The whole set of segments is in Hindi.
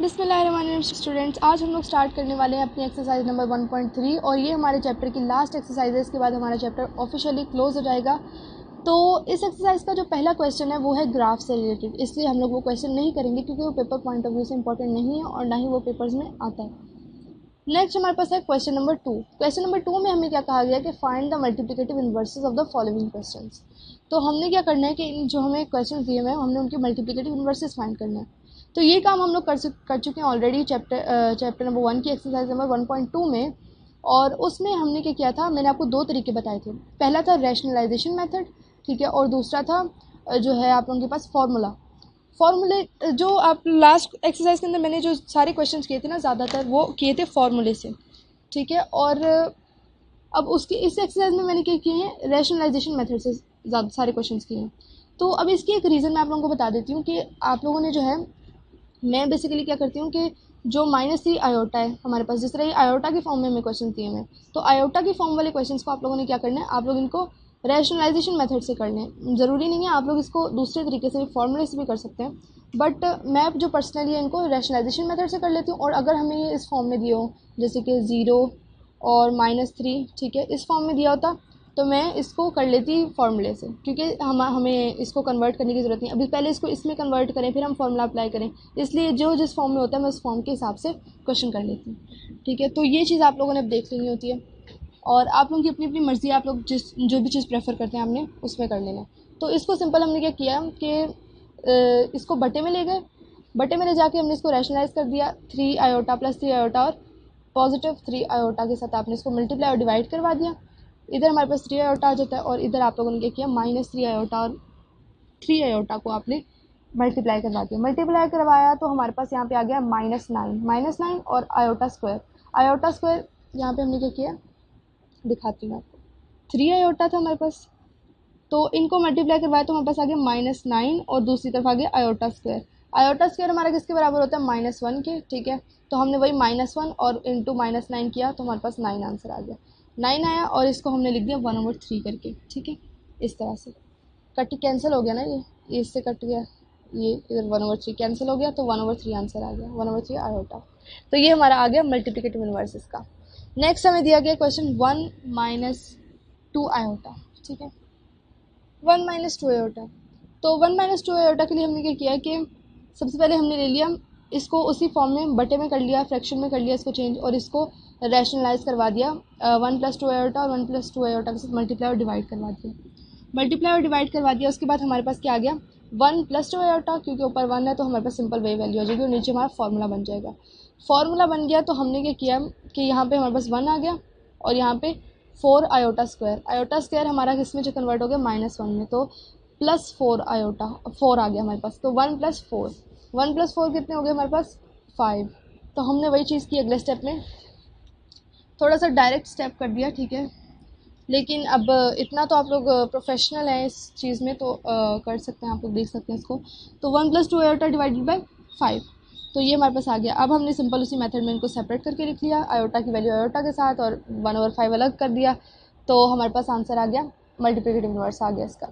बिस्मिल्लाहिर्रहमानिर्रहीम स्टूडेंट्स, आज हम लोग स्टार्ट करने वाले हैं अपनी एक्सरसाइज नंबर 1.3 और ये हमारे चैप्टर की लास्ट एक्सरसाइज है। इसके बाद हमारा चैप्टर ऑफिशियली क्लोज हो जाएगा। तो इस एक्सरसाइज का जो पहला क्वेश्चन है वो है ग्राफ से रिलेटेड, इसलिए हम लोग वो क्वेश्चन नहीं करेंगे क्योंकि वो पेपर पॉइंट ऑफ व्यू से इंपॉर्टेंट नहीं है और ना ही वो पेपर्स में आता है। नेक्स्ट हमारे पास है क्वेश्चन नंबर 2। क्वेश्चन नंबर 2 में हमें क्या कहा गया कि find the multiplicative inverses of the following questions. तो हमने क्या करना है कि इन जो हमें क्वेश्चन दिए हुए हैं हमने उनके मल्टीप्लिकेटिव इन्वर्सेस फाइंड करना है। तो ये काम हम लोग कर चुके हैं ऑलरेडी चैप्टर नंबर 1 की एक्सरसाइज नंबर 1.2 में। और उसमें हमने क्या किया था, मैंने आपको दो तरीके बताए थे। पहला था रैशनलाइजेशन मेथड, ठीक है, और दूसरा था जो है आप लोगों के पास फार्मूले जो आप लास्ट एक्सरसाइज के अंदर मैंने जो सारे क्वेश्चंस किए थे ना, ज़्यादातर वो किए थे फार्मूले से, ठीक है। और अब उसकी इस एक्सरसाइज में मैंने क्या किए हैं, रैशनलाइजेशन मेथड से ज़्यादा सारे क्वेश्चंस किए हैं। तो अब इसकी एक रीज़न मैं आप लोगों को बता देती हूँ कि आप लोगों ने जो है, मैं बेसिकली क्या करती हूँ कि जो -3 आयोटा है हमारे पास, जिस तरह ये आयोटा के फॉर्म में हमें क्वेश्चन दिए हैं, तो आयोटा के फॉर्म वाले क्वेश्चंस को आप लोगों ने क्या करना है, आप लोग इनको रैशनलाइजेशन मेथड से करने हैं। ज़रूरी नहीं है, आप लोग इसको दूसरे तरीके से भी फॉर्मूले से भी कर सकते हैं, बट मैं जो पर्सनली है इनको रैशनलाइजेशन मेथड से कर लेती हूँ। और अगर हमें ये इस फॉर्म में दिया हो, जैसे कि 0 और -3, ठीक है, इस फॉर्म में दिया होता तो मैं इसको कर लेती फार्मूले से, क्योंकि हमें इसको कन्वर्ट करने की ज़रूरत नहीं। अभी पहले इसको इसमें कन्वर्ट करें फिर हम फार्मूला अप्लाई करें, इसलिए जो जिस फॉर्म में होता है मैं उस फॉर्म के हिसाब से क्वेश्चन कर लेती हूँ, ठीक है। तो ये चीज़ आप लोगों ने अब देख लेनी होती है और आप लोगों की अपनी अपनी मर्ज़ी, आप लोग जो भी चीज़ प्रेफर करते हैं हमने उसमें कर लेना। तो इसको सिंपल हमने क्या किया कि इसको बटे में ले गए, बटे में ले जाके हमने इसको रैशनलाइज कर दिया। 3 आयोटा प्लस 3 आयोटा और पॉजिटिव 3 आयोटा के साथ आपने इसको मल्टीप्लाई और डिवाइड करवा दिया। इधर हमारे पास 3 आयोटा आ जाता है और इधर आप लोगों ने क्या किया, -3 आयोटा और 3 आयोटा को आपने मल्टीप्लाई करवा दिया। मल्टीप्लाई करवाया तो हमारे पास यहाँ पे आ गया -9 और आयोटा स्क्वायर यहाँ पे हमने क्या किया, दिखाती हूँ आपको। 3 आयोटा था हमारे पास, तो इनको मल्टीप्लाई करवाया तो हमारे पास आ गया -9 और दूसरी तरफ आ गया आयोटा स्क्वायर हमारा किसके बराबर होता है, -1 के, ठीक है। तो हमने वही -1 और इंटू -9 किया तो हमारे पास 9 आंसर आ गया। 9 आया और इसको हमने लिख दिया 1/3 करके, ठीक है। इस तरह से कट कैंसिल हो गया ना, ये इससे कट गया, ये इधर 1/3 कैंसिल हो गया तो 1/3 आंसर आ गया, 1/3 आयोटा। तो ये हमारा आ गया मल्टीप्लिकेटिव इनवर्स इसका। नेक्स्ट हमें दिया गया क्वेश्चन 1 - 2 आयोटा, ठीक है, 1 - 2 आयोटा। तो 1 - 2 आयोटा के लिए हमने क्या किया कि सबसे पहले हमने ले लिया इसको उसी फॉर्म में बटे में कर लिया, फ्रैक्शन में कर लिया इसको चेंज, और इसको रैशनलाइज करवा दिया। 1 + 2 आयोटा और 1 + 2 आयोटा के साथ मल्टीप्लाई और डिवाइड करवा दिया। उसके बाद हमारे पास क्या आ गया, 1 + 2 आयोटा, क्योंकि ऊपर 1 है तो हमारे पास सिंपल वही वैल्यू आ जाएगी और नीचे हमारा फार्मूला बन जाएगा। फार्मूला बन गया तो हमने क्या किया कि यहाँ पे हमारे पास 1 आ गया और यहाँ पे 4 आयोटा स्क्वायर हमारा किस में जो कन्वर्ट हो गया, -1 में, तो +4 आयोटा 4 आ गया हमारे पास। तो 1 + 4 कितने हो गए हमारे पास, 5। तो हमने वही चीज़ की अगले स्टेप में, थोड़ा सा डायरेक्ट स्टेप कर दिया, ठीक है। लेकिन अब इतना तो आप लोग प्रोफेशनल हैं इस चीज़ में तो कर सकते हैं, आप लोग देख सकते हैं इसको। तो 1 + 2 आयोटा डिवाइडेड बाय 5, तो ये हमारे पास आ गया। अब हमने सिंपल उसी मेथड में इनको सेपरेट करके लिख लिया, आयोटा की वैल्यू आयोटा के साथ और 1/5 अलग कर दिया, तो हमारे पास आंसर आ गया, मल्टीप्लिकेटिव इनवर्स आ गया इसका।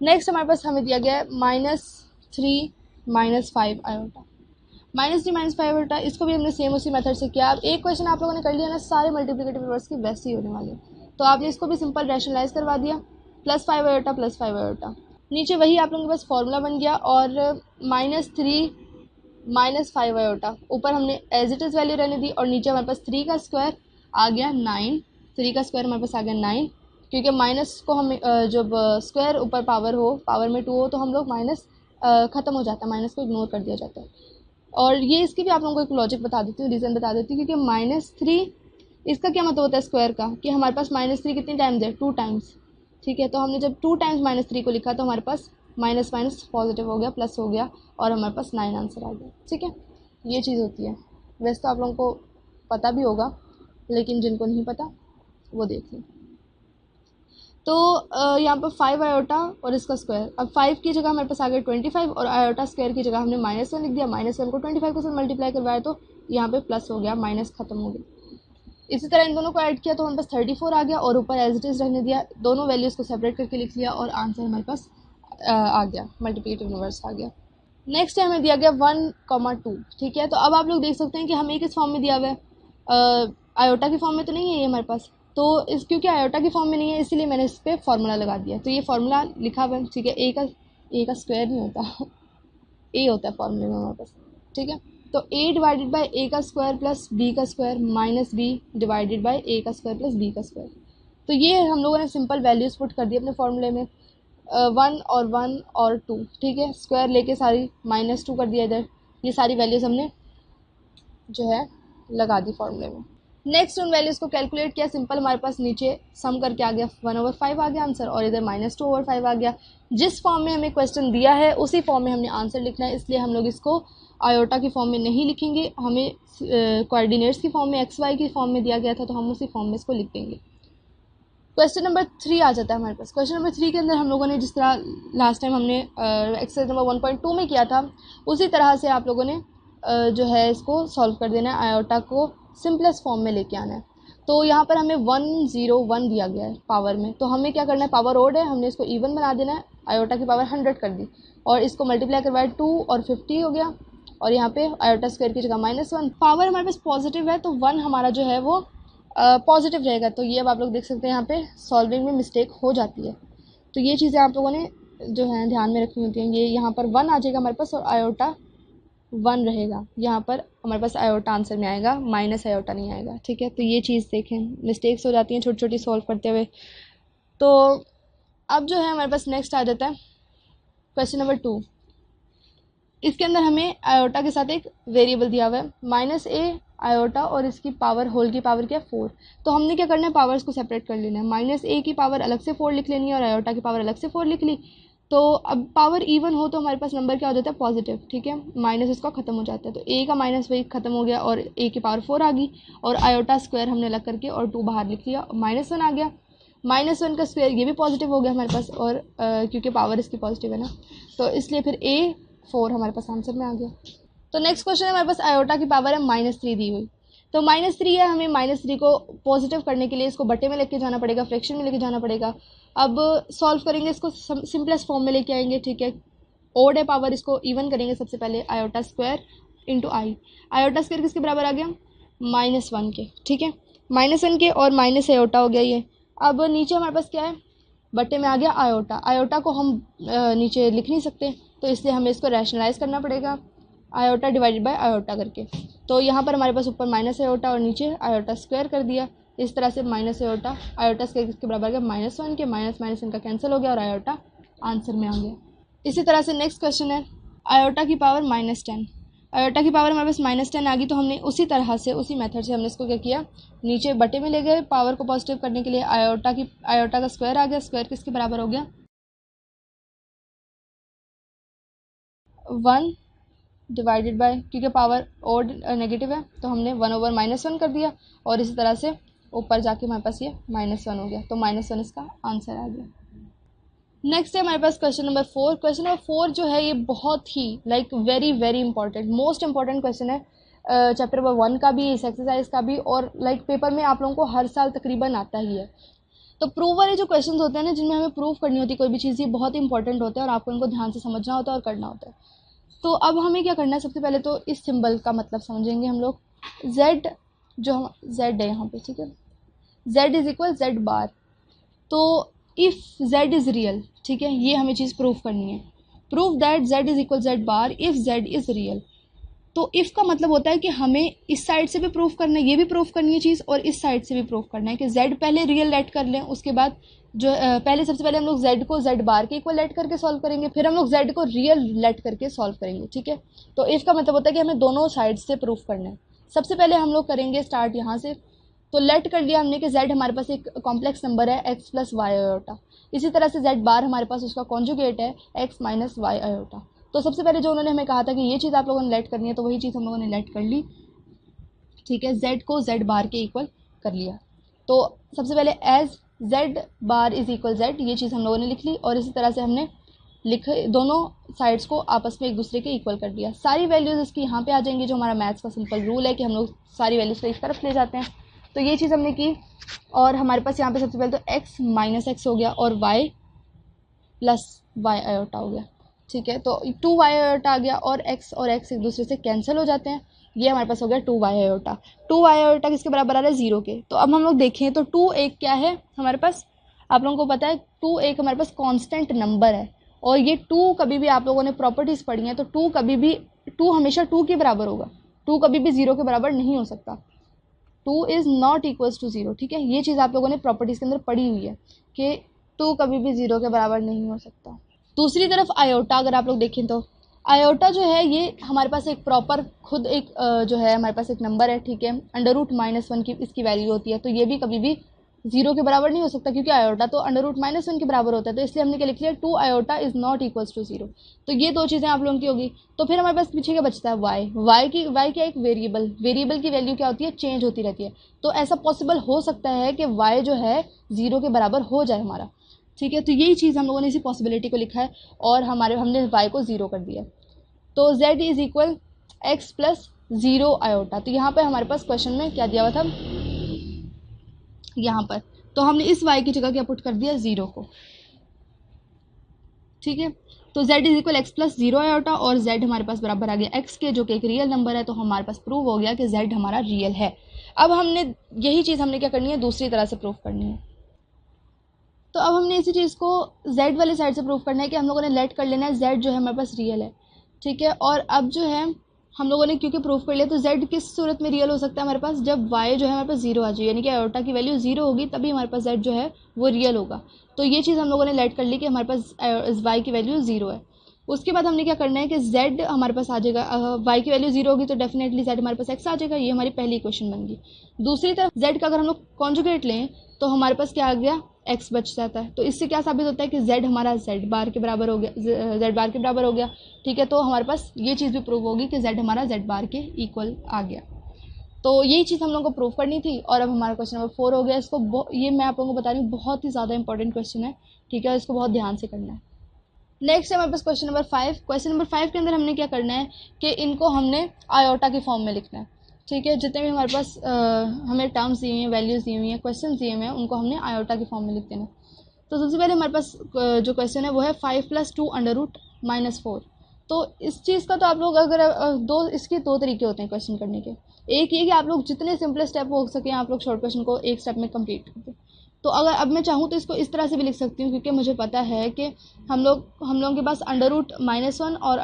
नेक्स्ट हमारे पास हमें दिया गया है -3 - 5 आयोटा, -3 - 5 आयोटा। इसको भी हमने सेम उसी मेथड से किया। अब एक क्वेश्चन आप लोगों ने कर लिया ना, सारे मल्टीप्लिकेटिव इनवर्स की वैसे ही होने वाले, तो आपने इसको भी सिंपल रैशनलाइज करवा दिया, +5 आयोटा +5 आयोटा। नीचे वही आप लोगों के पास फॉर्मूला बन गया और -3 - 5 आयोटा, ऊपर हमने एज इट इज़ वैल्यू रहने दी और नीचे हमारे पास 3 का स्क्वायर आ गया 9, 3 का स्क्वायर हमारे पास आ गया 9, क्योंकि माइनस को हम जब स्क्वायर ऊपर पावर में 2 हो तो हम लोग माइनस ख़त्म हो जाता है, माइनस को इग्नोर कर दिया जाता है। और ये इसकी भी आप लोगों को एक लॉजिक बता देती हूँ, रीज़न बता देती हूँ, क्योंकि -3 इसका क्या मतलब होता है स्क्वायर का, कि हमारे पास -3 कितने टाइम्स है, 2 टाइम्स, ठीक है। तो हमने जब 2 टाइम्स -3 को लिखा तो हमारे पास माइनस माइनस पॉजिटिव हो गया, प्लस हो गया और हमारे पास 9 आंसर आ गया, ठीक है। ये चीज़ होती है, वैसे तो आप लोगों को पता भी होगा लेकिन जिनको नहीं पता वो देख लें। तो यहाँ पर 5 आयोटा और इसका स्क्वायर, अब 5 की जगह हमारे पास आ गया 25 और आयोटा स्क्वायर की जगह हमने -1 लिख दिया, -1 को 25 के साथ मल्टीप्लाई करवाया तो यहाँ पे प्लस हो गया, माइनस खत्म हो गया। इसी तरह इन दोनों को ऐड किया तो हमारे पास 34 आ गया और ऊपर एज इट इज़ रहने दिया, दोनों वैल्यूज़ को सेपरेट करके लिख लिया और आंसर हमारे पास आ गया, मल्टीप्लिकेटिव इनवर्स आ गया। नेक्स्ट है हमें दिया गया 1,2, ठीक है। तो अब आप लोग देख सकते हैं कि हमें किस फॉर्म में दिया हुआ है, आयोटा की फॉर्म में तो नहीं है ये हमारे पास। तो इस क्योंकि आयोटा की फॉर्म में नहीं है इसीलिए मैंने इस पर फार्मूला लगा दिया। तो ये फार्मूला लिखा हुआ है, ठीक है। ए का स्क्वायर नहीं होता ए होता है फॉर्मूले में हमारे पास, ठीक है। तो ए डिवाइडेड बाई ए का स्क्वायर प्लस बी का square minus B divided by A का स्क्वायर प्लस बी का स्क्वायर। तो ये हम लोगों ने सिंपल वैल्यूज़ पुट कर दी अपने फॉर्मूले में, 1 और 2, ठीक है। स्क्वायर लेके सारी -2 कर दिया इधर, ये सारी वैल्यूज़ हमने जो है लगा दी फॉर्मूले में। नेक्स्ट उन वैल्यूज़ को कैलकुलेट किया, सिंपल हमारे पास नीचे सम करके आ गया 1/5 आ गया आंसर, और इधर -2/5 आ गया। जिस फॉर्म में हमें क्वेश्चन दिया है उसी फॉर्म में हमने आंसर लिखना है, इसलिए हम लोग इसको आयोटा की फॉर्म में नहीं लिखेंगे। हमें कोऑर्डिनेट्स की फॉर्म में, XY की फॉर्म में दिया गया था तो हम उसी फॉर्म में इसको लिख देंगे। क्वेश्चन नंबर 3 आ जाता है हमारे पास। क्वेश्चन नंबर 3 के अंदर हम लोगों ने जिस तरह लास्ट टाइम हमने एक्सरसाइज नंबर 1.2 में किया था उसी तरह से आप लोगों ने जो है इसको सॉल्व कर देना है, आयोटा को सिंपलेस्ट फॉर्म में लेके आना है। तो यहाँ पर हमें 101 दिया गया है पावर में, तो हमें क्या करना है, पावर ओड है, हमने इसको इवन बना देना है। आयोटा की पावर 100 कर दी और इसको मल्टीप्लाई करवाया 2 और 50 हो गया, और यहाँ पे आयोटा स्क्वायर की जगह -1। पावर हमारे पास पॉजिटिव है तो 1 हमारा जो है वो पॉजिटिव रहेगा। तो ये अब आप लोग देख सकते हैं यहाँ पे सॉल्विंग में मिस्टेक हो जाती है, तो ये चीज़ें आप लोगों ने जो है ध्यान में रखनी होती हैं। ये यहाँ पर 1 आ जाएगा हमारे पास और आयोटा 1 रहेगा, यहाँ पर हमारे पास आयोटा आंसर में आएगा, माइनस आयोटा नहीं आएगा, ठीक है। तो ये चीज़ देखें, मिस्टेक्स हो जाती हैं छोटी छोटी सॉल्व करते हुए। तो अब जो है हमारे पास नेक्स्ट आ जाता है क्वेश्चन नंबर 2। इसके अंदर हमें आयोटा के साथ एक वेरिएबल दिया हुआ है -a आयोटा, और इसकी पावर होल की पावर क्या है 4। तो हमने क्या करना है, पावर्स को सेपरेट कर लेना है। -a की पावर अलग से 4 लिख लेनी है और आयोटा की पावर अलग से 4 लिख ली। तो अब पावर इवन हो तो हमारे पास नंबर क्या हो जाता है, पॉजिटिव, ठीक है। माइनस इसका खत्म हो जाता है, तो a का माइनस वही खत्म हो गया और a की पावर 4 आ गई, और आयोटा स्क्वायर हमने अलग करके और 2 बाहर लिख लिया, -1 आ गया। -1 का स्क्वायर ये भी पॉजिटिव हो गया हमारे पास, और क्योंकि पावर इसकी पॉजिटिव है ना, तो इसलिए फिर A4 हमारे पास आंसर में आ गया। तो नेक्स्ट क्वेश्चन है हमारे पास, आयोटा की पावर है -3 दी हुई। तो -3 है, हमें -3 को पॉजिटिव करने के लिए इसको बटे में लेके जाना पड़ेगा, फ्रैक्शन में लेके जाना पड़ेगा। अब सॉल्व करेंगे इसको, सिंपलेस्ट फॉर्म में लेके आएंगे, ठीक है। ओड है पावर, इसको इवन करेंगे सबसे पहले, आयोटा स्क्वायर इंटू आई। आयोटा स्क्वायर किसके बराबर आ गया, -1 के, ठीक है। -1 के और माइनस आयोटा हो गया ये। अब नीचे हमारे पास क्या है, बटे में आ गया आयोटा। आयोटा को हम नीचे लिख नहीं सकते, तो इसलिए हमें इसको रैशनलाइज करना पड़ेगा, आयोटा डिवाइडेड बाय आयोटा करके। तो यहाँ पर हमारे पास ऊपर माइनस आयोटा और नीचे आयोटा स्क्वायर कर दिया। इस तरह से माइनस आयोटा, आयोटा स्क्वायर किसके बराबर गया, -1 के, माइनस इनका कैंसिल हो गया और आयोटा आंसर में आ गया। इसी तरह से नेक्स्ट क्वेश्चन है, आयोटा की पावर -10। आयोटा की पावर हमारे पास -10 आ गई, तो हमने उसी तरह से, उसी मेथड से हमने इसको क्या किया, नीचे बटे में ले गए, पावर को पॉजिटिव करने के लिए आयोटा का स्क्वायर आ गया। स्क्वायर किसके बराबर हो गया, 1 डिवाइडेड बाय, क्योंकि पावर ओड नेगेटिव है तो हमने 1/-1 कर दिया, और इसी तरह से ऊपर जाके हमारे पास ये -1 हो गया, तो -1 इसका आंसर आ गया। नेक्स्ट है हमारे पास क्वेश्चन नंबर 4। क्वेश्चन नंबर 4 जो है ये बहुत ही very very important, most important question है चैप्टर नंबर 1 का भी, इस एक्सरसाइज का भी, और पेपर में आप लोगों को हर साल तकरीबन आता ही है। तो प्रूव वाले जो क्वेश्चंस होते हैं ना, जिनमें हमें प्रूव करनी होती है कोई भी चीज़, ये बहुत इंपॉर्टेंट होते हैं और आपको इनको ध्यान से समझना होता है और करना होता है। तो अब हमें क्या करना है, सबसे पहले तो इस सिंबल का मतलब समझेंगे हम लोग। Z जो हम Z है यहाँ पे, ठीक है, Z इज इक्वल Z बार। तो इफ़ Z इज़ रियल, ठीक है, ये हमें चीज़ प्रूव करनी है। Prove that Z is equal Z bar if Z is real. तो इफ़ का मतलब होता है कि हमें इस साइड से भी प्रूफ करना है, ये भी प्रूफ करनी है चीज़, और इस साइड से भी प्रूफ करना है कि Z पहले रियल लेट कर लें, उसके बाद जो पहले सबसे पहले हम लोग Z को Z बार के इक्वल लेट करके सॉल्व करेंगे, फिर हम लोग Z को रियल लेट करके सॉल्व करेंगे, ठीक है। तो इफ़ का मतलब होता है कि हमें दोनों साइड से प्रूफ करना है। सबसे पहले हम लोग करेंगे स्टार्ट यहाँ से। तो लेट कर लिया हमने कि Z हमारे पास एक कॉम्प्लेक्स नंबर है x प्लस वाई आयोटा। इसी तरह से Z बार हमारे पास उसका कॉन्जुगेट है x माइनस वाई आयोटा। तो सबसे पहले जो उन्होंने हमें कहा था कि ये चीज़ आप लोगों ने लेट करनी है, तो वही चीज़ हम लोगों ने लेट कर ली, ठीक है। Z को Z बार के इक्वल कर लिया। तो सबसे पहले as Z bar is equal Z, ये चीज़ हम लोगों ने लिख ली, और इसी तरह से हमने दोनों साइड्स को आपस में एक दूसरे के इक्वल कर दिया। सारी वैल्यूज़ इसकी यहाँ पे आ जाएंगी, जो हमारा मैथ्स का सिंपल रूल है कि हम लोग सारी वैल्यूज़ को इस तरफ ले जाते हैं। तो ये चीज़ हमने की, और हमारे पास यहाँ पे सबसे पहले तो x माइनस एक्स हो गया और y प्लस वाई आयोटा हो गया। ठीक है, तो 2y आयोटा आ गया और x एक दूसरे से कैंसिल हो जाते हैं। ये हमारे पास हो गया 2y आयोटा। 2y आयोटा किसके बराबर आ रहा है, 0 के। तो अब हम लोग देखें तो 2 एक क्या है हमारे पास, आप लोगों को पता है 2 एक हमारे पास कांस्टेंट नंबर है। और ये 2 कभी भी आप लोगों ने प्रॉपर्टीज़ पढ़ी हैं तो 2 कभी भी 2 हमेशा 2 के बराबर होगा। 2 कभी भी 0 के बराबर नहीं हो सकता। 2 इज़ नॉट इक्वल्स टू 0। ठीक है, ये चीज़ आप लोगों ने प्रॉपर्टीज़ के अंदर पढ़ी हुई है कि 2 कभी भी 0 के बराबर नहीं हो सकता। दूसरी तरफ आयोटा अगर आप लोग देखें तो आयोटा जो है ये हमारे पास एक प्रॉपर खुद एक जो है हमारे पास एक नंबर है। ठीक है, √-1 की इसकी वैल्यू होती है, तो ये भी कभी भी 0 के बराबर नहीं हो सकता क्योंकि आयोटा तो √-1 के बराबर होता है। तो इसलिए हमने क्या लिख लिया, 2 iota is not equals to 0। तो ये दो चीज़ें आप लोगों की होगी। तो फिर हमारे पास पीछे क्या बचता है, वाई क्या एक वेरिएबल की वैल्यू क्या होती है, चेंज होती रहती है। तो ऐसा पॉसिबल हो सकता है कि वाई जो है 0 के बराबर हो जाए हमारा। ठीक है, तो यही चीज़ हम लोगों ने इसी पॉसिबिलिटी को लिखा है और हमने y को 0 कर दिया। तो z is equal x plus 0 iota. तो यहाँ पर हमारे पास क्वेश्चन में क्या दिया हुआ था, यहाँ पर तो हमने इस y की जगह क्या पुट कर दिया, 0 को। ठीक है, तो z is equal x plus 0 iota और z हमारे पास बराबर आ गया x के, जो कि एक रियल नंबर है। तो हमारे पास प्रूव हो गया कि z हमारा रियल है। अब हमने यही चीज़ हमने क्या करनी है, दूसरी तरह से प्रूव करनी है। तो अब हमने इसी चीज़ को z वाली साइड से प्रूव करना है कि हम लोगों ने लेट कर लेना है z जो है हमारे पास रियल है। ठीक है, और अब जो है हम लोगों ने क्योंकि प्रूव कर लिया, तो z किस सूरत में रियल हो सकता है हमारे पास, जब y जो है हमारे पास 0 आ जाए, यानी कि आयोटा की वैल्यू 0 होगी तभी हमारे पास z जो है वो रियल होगा। तो ये चीज़ हम लोगों ने लेट कर ली कि हमारे पास y की वैल्यू 0 है। उसके बाद हमने क्या करना है कि z हमारे पास आ जाएगा, y की वैल्यू 0 होगी तो डेफिनेटली z हमारे पास x आ जाएगा। ये हमारी पहली इक्वेशन बन गई। दूसरी तरफ z का अगर हम लोग कॉन्जुगेट लें तो हमारे पास क्या आ गया, x बच जाता है। तो इससे क्या साबित होता है कि z हमारा z बार के बराबर हो गया, z बार के बराबर हो गया। ठीक है, तो हमारे पास ये चीज़ भी प्रूव होगी कि z हमारा z बार के इक्वल आ गया। तो यही चीज़ हम लोगों को प्रूव करनी थी और अब हमारा क्वेश्चन नंबर 4 हो गया। इसको ये मैं आप लोगों को बता रही हूँ, बहुत ही ज़्यादा इंपॉर्टेंट क्वेश्चन है। ठीक है, इसको बहुत ध्यान से करना है। नेक्स्ट है हमारे पास क्वेश्चन नंबर 5। क्वेश्चन नंबर 5 के अंदर हमने क्या करना है कि इनको हमने आयोटा की फॉर्म में लिखना है। ठीक है, जितने भी हमारे पास हमें टर्म्स दी हुई हैं, वैल्यूज़ दी हुई हैं, क्वेश्चन दिए हुए हैं, उनको हमने आयोटा की फॉर्म में लिख देना। तो सबसे पहले हमारे पास जो क्वेश्चन है वो है 5 + 2 √ -4। तो इस चीज़ का तो आप लोग अगर इसके दो तरीके होते हैं क्वेश्चन करने के। एक ये कि आप लोग जितने सिंपल स्टेप हो सके आप लोग शॉर्ट क्वेश्चन को एक स्टेप में कंप्लीट कर दें। तो अगर अब मैं चाहूँ तो इसको इस तरह से भी लिख सकती हूँ, क्योंकि मुझे पता है कि हम लोगों के पास √-1 और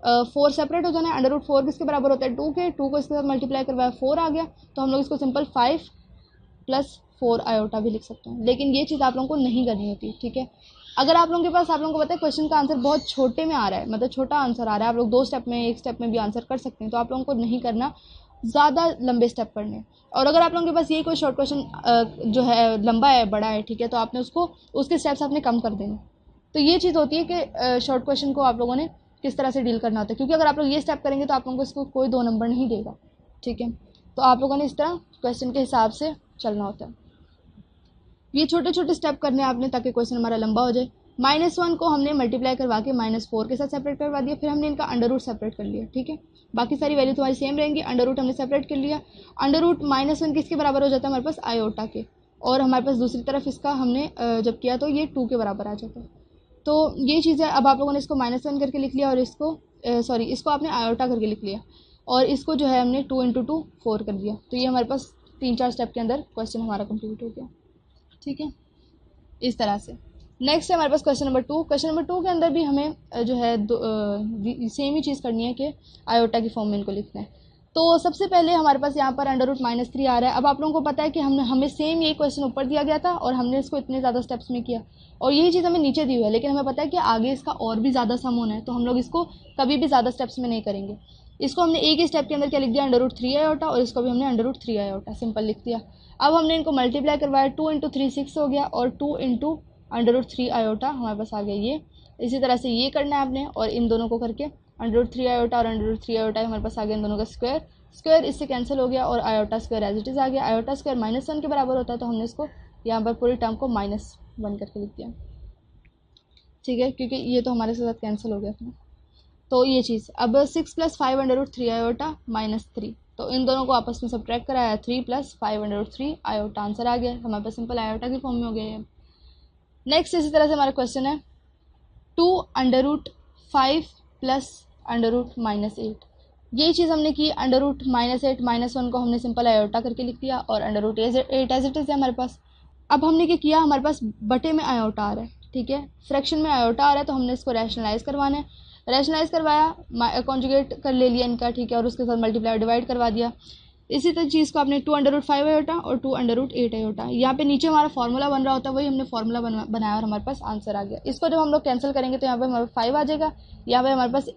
√4 सेपरेट हो जाना है। √4 किसके बराबर होता है, 2 के। 2 को इसके साथ मल्टीप्लाई करवाया 4 आ गया। तो हम लोग इसको सिंपल 5 + 4 आयोटा भी लिख सकते हैं। लेकिन ये चीज़ आप लोगों को नहीं करनी होती। ठीक है, अगर आप लोगों के पास, आप लोगों को पता है क्वेश्चन का आंसर बहुत छोटे में आ रहा है, मतलब छोटा आंसर आ रहा है, आप लोग 2 स्टेप में, 1 स्टेप में भी आंसर कर सकते हैं, तो आप लोगों को नहीं करना ज़्यादा लंबे स्टेप करने। और अगर आप लोगों के पास यही कोई शॉर्ट क्वेश्चन जो है लंबा है, बड़ा है, ठीक है, तो आपने उसके स्टेप्स आपने कम कर देने। तो ये चीज़ होती है कि शॉर्ट क्वेश्चन को आप लोगों ने किस तरह से डील करना होता है, क्योंकि अगर आप लोग ये स्टेप करेंगे तो आप लोगों को इसको कोई 2 नंबर नहीं देगा। ठीक है, तो आप लोगों ने इस तरह क्वेश्चन के हिसाब से चलना होता है। ये छोटे छोटे स्टेप करने हैं आपने, ताकि क्वेश्चन हमारा लंबा हो जाए। -1 को हमने मल्टीप्लाई करवा के -4 के साथ सेपरेट करवा दिया, फिर हमने इनका अंडर रूट सेपरेट कर लिया। ठीक है, बाकी सारी वैल्यू तुम्हारी सेम रहेंगी। अंडर रूट हमने सेपरेट कर लिया। √-1 किसके बराबर हो जाता है हमारे पास, आयोटा के। और हमारे पास दूसरी तरफ इसका हमने जब किया तो ये 2 के बराबर आ जाता है। तो ये चीज़ है। अब आप लोगों ने इसको -1 करके लिख लिया और इसको आपने आयोटा करके लिख लिया, और इसको जो है हमने 2 × 2 4 कर दिया। तो ये हमारे पास 3-4 स्टेप के अंदर क्वेश्चन हमारा कंप्लीट हो गया। ठीक है, इस तरह से। नेक्स्ट है हमारे पास क्वेश्चन नंबर 2। क्वेश्चन नंबर 2 के अंदर भी हमें जो है सेम ही चीज़ करनी है कि आयोटा की फॉर्म में इनको लिखना है। तो सबसे पहले हमारे पास यहाँ पर √-3 आ रहा है। अब आप लोगों को पता है कि हमें सेम यही क्वेश्चन ऊपर दिया गया था और हमने इसको इतने ज़्यादा स्टेप्स में किया, और यही चीज़ हमें नीचे दी हुई है, लेकिन हमें पता है कि आगे इसका और भी ज़्यादा सम होना है, तो हम लोग इसको कभी भी ज़्यादा स्टेप्स में नहीं करेंगे। इसको हमने एक ही स्टेप के अंदर क्या लिख दिया, √3 आयोटा, और इसको भी हमने √3 आयोटा सिंपल लिख दिया। अब हमने इनको मल्टीप्लाई करवाया, 2 × 3 6 हो गया, और 2 × √3 आयोटा हमारे पास आ गया ये। इसी तरह से ये करना है आपने, और इन दोनों को करके √3 आयोटा और √3 आयोटा हमारे पास आ गया, इन दोनों का स्क्वायर इससे कैंसिल हो गया, और iota square as it is आ गया। आयोटा स्क्वायर -1 के बराबर होता है, तो हमने इसको यहाँ पर पूरी टर्म को -1 करके लिख दिया। ठीक है, क्योंकि ये तो हमारे साथ कैंसिल हो गया था। तो ये चीज़। अब 6 + 5 √3 आयोटा -3, तो इन दोनों को आपस में सब्ट्रैक्ट कराया, 3 + 5 √3 आयोटा, आंसर आ गया हमारे पास, सिंपल आयोटा की फॉर्म में हो गया है। नेक्स्ट इसी तरह से हमारा क्वेश्चन है 2 √3 5 प्लस √-8। ये चीज़ हमने की। √-8 -1 को हमने सिंपल आयोटा करके लिख दिया और √8 एज इट इज़ है हमारे पास। अब हमने क्या किया, हमारे पास बटे में आयोटा आ रहा है, ठीक है, फ्रैक्शन में आयोटा आ रहा है, तो हमने इसको रैशनलाइज़ करवाना है। रैशनलाइज़ करवाया, कॉन्जुगेट कर ले लिया इनका, ठीक है, और उसके साथ मल्टीप्लाई डिवाइड करवा दिया। इसी तरह चीज़ को आपने 2√5 आयोटा और 2√8 आयोटा, यहाँ पे नीचे हमारा फॉर्मूला बन रहा होता है, वही हमने फॉर्मूला बनाया और हमारे पास आंसर आ गया। इसको जब हम लोग कैंसिल करेंगे तो यहाँ पे हमारे 5 आ जाएगा, यहाँ पे हमारे पास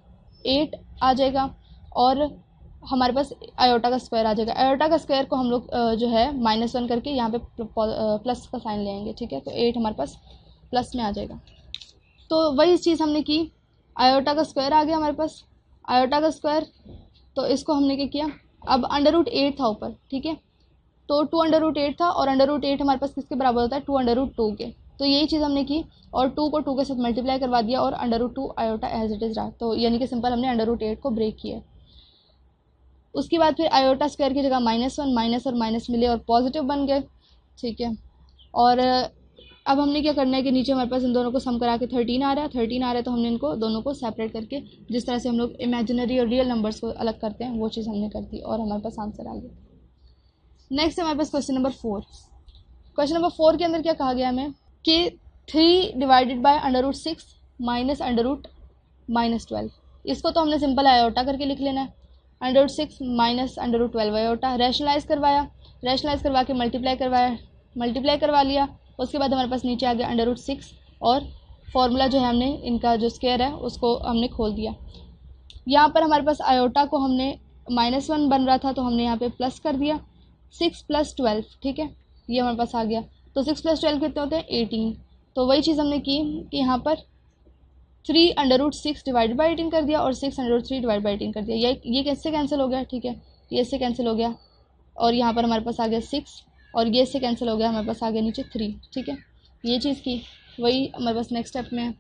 8 आ जाएगा और हमारे पास आयोटा का स्क्वायर आ जाएगा। आयोटा का स्क्वायर को हम लोग जो है -1 करके यहाँ पे प्लस का साइन ले आएंगे, ठीक है, तो 8 हमारे पास प्लस में आ जाएगा। तो वही चीज़ हमने की, आयोटा का स्क्वायर आ गया हमारे पास, आयोटा का स्क्वायर, तो इसको हमने क्या किया, अब √8 था ऊपर, ठीक है, तो 2√8 था और √8 हमारे पास किसके बराबर होता है, 2√2 के। तो यही चीज़ हमने की और 2 को 2 के साथ मल्टीप्लाई करवा दिया और √2 आयोटा एज इट इज़ रहा, तो यानी कि सिंपल हमने √8 को ब्रेक किया। उसके बाद फिर आयोटा स्क्वायर की जगह -1 माइनस और माइनस मिले और पॉजिटिव बन गए, ठीक है। और अब हमने क्या करना है कि नीचे हमारे पास इन दोनों को सम करा के 13 आ रहा है, 13 आ रहा है, तो हमने इनको दोनों को सेपरेट करके जिस तरह से हम लोग इमेजिनरी और रियल नंबर्स को अलग करते हैं वो चीज़ हमने कर दी और हमारे पास आंसर आ गया। नेक्स्ट है हमारे पास क्वेश्चन नंबर 4। क्वेश्चन नंबर 4 के अंदर क्या कहा गया हमें कि 3 डिवाइडेड बाय √6 माइनस √-12। इसको तो हमने सिंपल आयोटा करके लिख लेना है, √6 माइनस √12 आयोटा। रैशनलाइज़ करवाया, रैशनलाइज़ करवा के मल्टीप्लाई करवाया, मल्टीप्लाई करवा लिया। उसके बाद हमारे पास नीचे आ गया √6 और फॉर्मूला जो है हमने इनका जो स्क्वायर है उसको हमने खोल दिया। यहाँ पर हमारे पास आयोटा को हमने -1 बन रहा था तो हमने यहाँ पे प्लस कर दिया, 6 + 12, ठीक है, ये हमारे पास आ गया। तो 6 + 12 कितने होते हैं, 18। तो वही चीज़ हमने की कि यहाँ पर 3√6 डिवाइड बाई 18 कर दिया और 6√3 डिवाइड बाई 18 कर दिया। ये कैसे कैंसिल हो गया, ठीक है, ये इससे कैंसिल हो गया और यहाँ पर हमारे पास आ गया 6 और ये इससे कैंसिल हो गया, हमारे पास आ गया नीचे 3, ठीक है, ये चीज़ की। वही हमारे पास नेक्स्ट स्टेप में है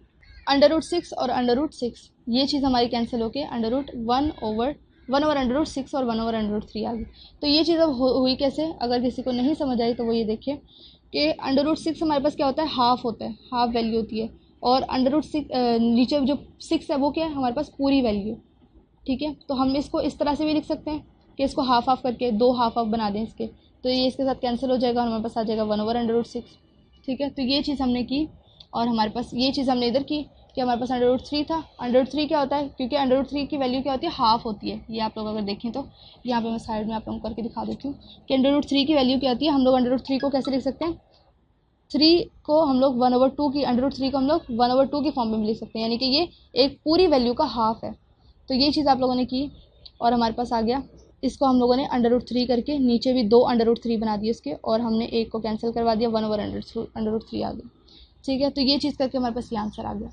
√6 और √6, ये चीज़ हमारी कैंसिल होके √1 ओवर √6 और 1 ओवर √3 आ गई। तो ये चीज़ अब हुई कैसे, अगर किसी को नहीं समझ आई तो वो ये देखिए कि √6 हमारे पास क्या होता है, हाफ होता है, हाफ वैल्यू होती है, और √6 नीचे जो 6 है वो क्या है हमारे पास पूरी वैल्यू, ठीक है। तो हम इसको इस तरह से भी लिख सकते हैं कि इसको हाफ हाफ करके 2 हाफ हाफ बना दें इसके, तो ये इसके साथ कैंसिल हो जाएगा और हमारे पास आ जाएगा 1 ओवर √6, ठीक है। तो ये चीज़ हमने की और हमारे पास ये चीज़ हमने इधर की कि हमारे पास √3 था। √3 क्या होता है, क्योंकि √3 की वैल्यू क्या होती है, हाफ होती है। ये आप लोग अगर देखें तो यहाँ पे मैं साइड में आप लोगों को करके दिखा देती हूँ कि √3 की वैल्यू क्या होती है। हम लोग √3 को कैसे लिख सकते हैं, 3 को हम लोग 1/2 की, √3 को हम लोग 1/2 की फॉर्म में भी लिख सकते हैं, यानी कि ये एक पूरी वैल्यू का हाफ है। तो ये चीज़ आप लोगों ने की और हमारे पास आ गया, इसको हम लोगों ने √3 करके नीचे भी 2 √3 बना दिए इसके और हमने एक को कैंसिल करवा दिया, 1 ओवर √3 आ गया, ठीक है। तो ये चीज़ करके हमारे पास ये आंसर आ गया।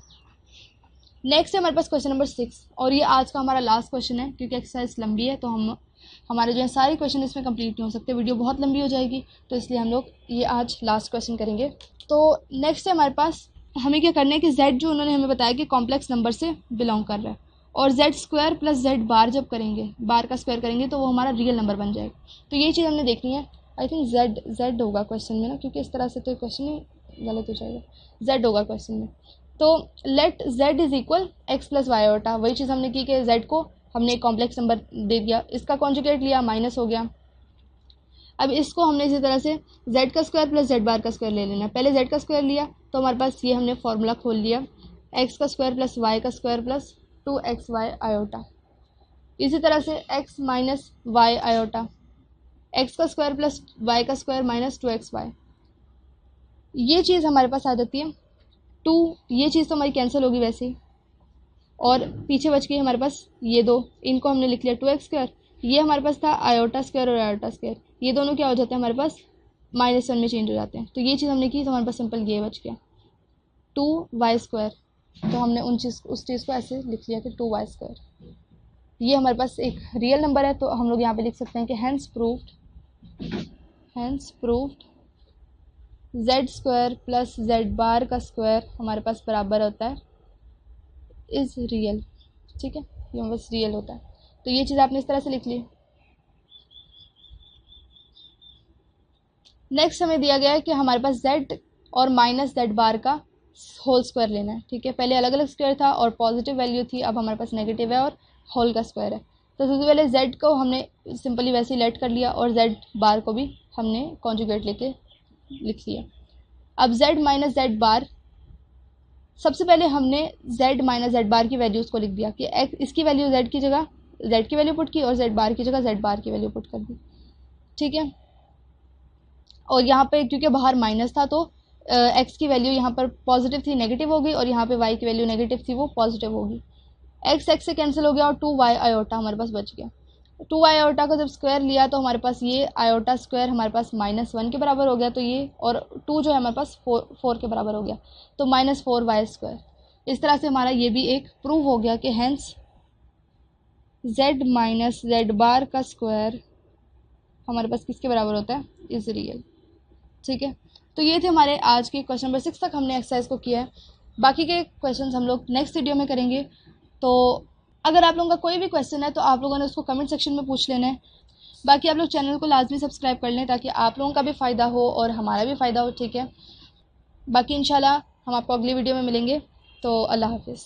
नेक्स्ट है हमारे पास क्वेश्चन नंबर 6 और ये आज का हमारा लास्ट क्वेश्चन है, क्योंकि एक्सरसाइज लंबी है तो हमारे जो है सारे क्वेश्चन इसमें कंप्लीट नहीं हो सकते, वीडियो बहुत लंबी हो जाएगी, तो इसलिए हम लोग ये आज लास्ट क्वेश्चन करेंगे। तो नेक्स्ट है हमारे पास, हमें क्या करना है कि z जो उन्होंने हमें बताया कि कॉम्प्लेक्स नंबर से बिलोंग कर रहा है और z² + z जब करेंगे, बार का स्क्वायर करेंगे तो वो हमारा रियल नंबर बन जाएगा। तो ये चीज़ हमने देखनी है। आई थिंक z होगा क्वेश्चन में ना, क्योंकि इस तरह से तो क्वेश्चन ही गलत हो जाएगा, z होगा क्वेश्चन में। तो let z = x + y iota, वही चीज़ हमने की कि z को हमने एक कॉम्प्लेक्स नंबर दे दिया, इसका कॉन्जुगेट लिया, माइनस हो गया। अब इसको हमने इसी तरह से z² + z का स्क्वायर ले लेना है। पहले z का स्क्वायर लिया तो हमारे पास ये हमने फार्मूला खोल लिया, x² + y² + 2xy आयोटा। इसी तरह से x - y iota, x² + y² - 2xy, ये चीज़ हमारे पास आ जाती है 2, ये चीज़ तो हमारी कैंसिल होगी वैसे ही, और पीछे बच गई हमारे पास ये 2, इनको हमने लिख लिया 2x²। ये हमारे पास था आयोटा स्क्वायर और आयोटा स्क्वायर, ये दोनों क्या हो जाते हैं हमारे पास -1 में चेंज हो जाते हैं। तो ये चीज़ हमने की तो हमारे पास सिंपल ये बच गया 2y²। तो हमने उस चीज़ को ऐसे लिख लिया कि 2y²। ये हमारे पास एक रियल नंबर है, तो हम लोग यहाँ पे लिख सकते हैं कि हैंस प्रूव्ड z² + z का स्क्वायर हमारे पास बराबर होता है इज़ रियल, ठीक है, ये बस रियल होता है। तो ये चीज़ आपने इस तरह से लिख ली। नेक्स्ट हमें दिया गया है कि हमारे पास z और -z का होल स्क्वायर लेना है, ठीक है। पहले अलग अलग स्क्वायर था और पॉजिटिव वैल्यू थी, अब हमारे पास नेगेटिव है और होल का स्क्वायर है। तो सबसे पहले z को हमने सिंपली वैसे ही लेट कर लिया और z बार को भी हमने कॉन्जुगेट लेके लिख लिया। अब z माइनस जेड बार, सबसे पहले हमने z माइनस जेड बार की वैल्यूज़ को लिख दिया कि x इसकी वैल्यू z की जगह z की वैल्यू पुट की और z बार की जगह z बार की वैल्यू पुट कर दी, ठीक है। और यहाँ पे क्योंकि बाहर माइनस था तो x की वैल्यू यहाँ पर पॉजिटिव थी नेगेटिव हो गई और यहाँ पे y की वैल्यू नेगेटिव थी वो पॉजिटिव होगी। x से कैंसिल हो गया और 2y आयोटा हमारे पास बच गया। 2y आयोटा का जब स्क्वायर लिया तो हमारे पास ये आयोटा स्क्वायर हमारे पास -1 के बराबर हो गया, तो ये और 2 जो है हमारे पास 4 के बराबर हो गया, तो -4y स्क्वायर। इस तरह से हमारा ये भी एक प्रूव हो गया कि हैंस z माइनस जेड बार का स्क्वायर हमारे पास किसके बराबर होता है, इज़ रियल, ठीक है। तो ये थे हमारे आज के क्वेश्चन नंबर 6 तक हमने एक्सरसाइज को किया है। बाकी के क्वेश्चन हम लोग नेक्स्ट वीडियो में करेंगे। तो अगर आप लोगों का कोई भी क्वेश्चन है तो आप लोगों ने उसको कमेंट सेक्शन में पूछ लेना है। बाकी आप लोग चैनल को लाजमी सब्सक्राइब कर लें ताकि आप लोगों का भी फ़ायदा हो और हमारा भी फ़ायदा हो, ठीक है। बाकी इंशाल्लाह हम आपको अगली वीडियो में मिलेंगे। तो अल्लाह हाफिज़।